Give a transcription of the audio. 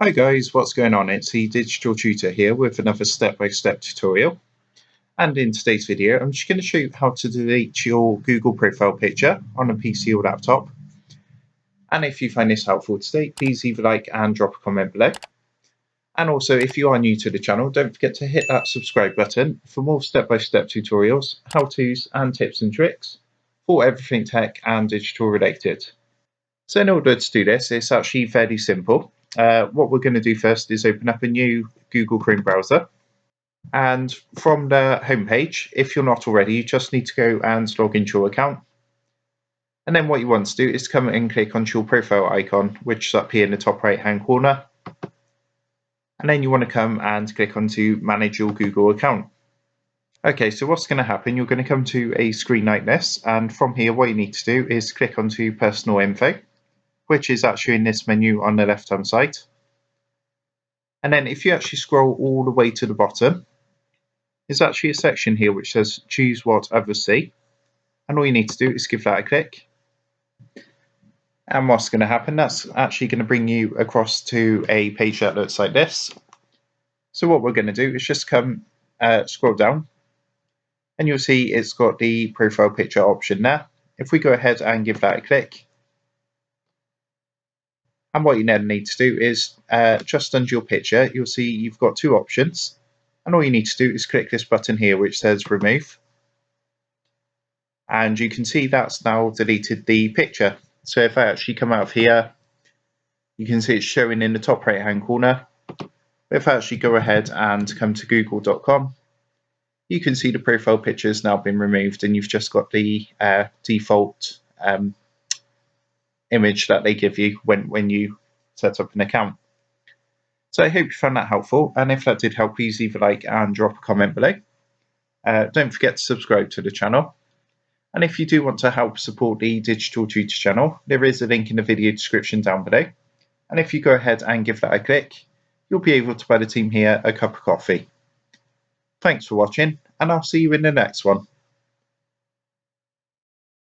Hi guys, what's going on? It's the Digital Tutor here with another step-by-step tutorial. And in today's video, I'm just going to show you how to delete your Google profile picture on a PC or laptop. And if you find this helpful today, please leave a like and drop a comment below. And also, if you are new to the channel, don't forget to hit that subscribe button for more step-by-step tutorials, how-tos and tips and tricks for everything tech and digital related. So in order to do this, it's actually fairly simple. What we're going to do first is open up a new Google Chrome browser. And from the homepage, if you're not already, you just need to go and log into your account. And then what you want to do is come and click on your profile icon, which is up here in the top right hand corner. And then you want to come and click onto manage your Google account. Okay, so what's going to happen, you're going to come to a screen like this. And from here, what you need to do is click onto personal info, which is actually in this menu on the left hand side. And then if you actually scroll all the way to the bottom, there's actually a section here which says choose what others see. And all you need to do is give that a click. And what's going to happen, that's actually going to bring you across to a page that looks like this. So what we're going to do is just come scroll down, and you'll see it's got the profile picture option there. If we go ahead and give that a click, and what you then need to do is just under your picture, you'll see you've got two options. And all you need to do is click this button here which says remove. And you can see that's now deleted the picture. So if I actually come out of here, you can see it's showing in the top right hand corner. If I actually go ahead and come to google.com, you can see the profile picture has now been removed and you've just got the default image that they give you when you set up an account. So I hope you found that helpful, and if that did help, please leave a like and drop a comment below. Don't forget to subscribe to the channel. And if you do want to help support the Digital Tutor channel, there is a link in the video description down below. And if you go ahead and give that a click, you'll be able to buy the team here a cup of coffee. Thanks for watching, and I'll see you in the next one.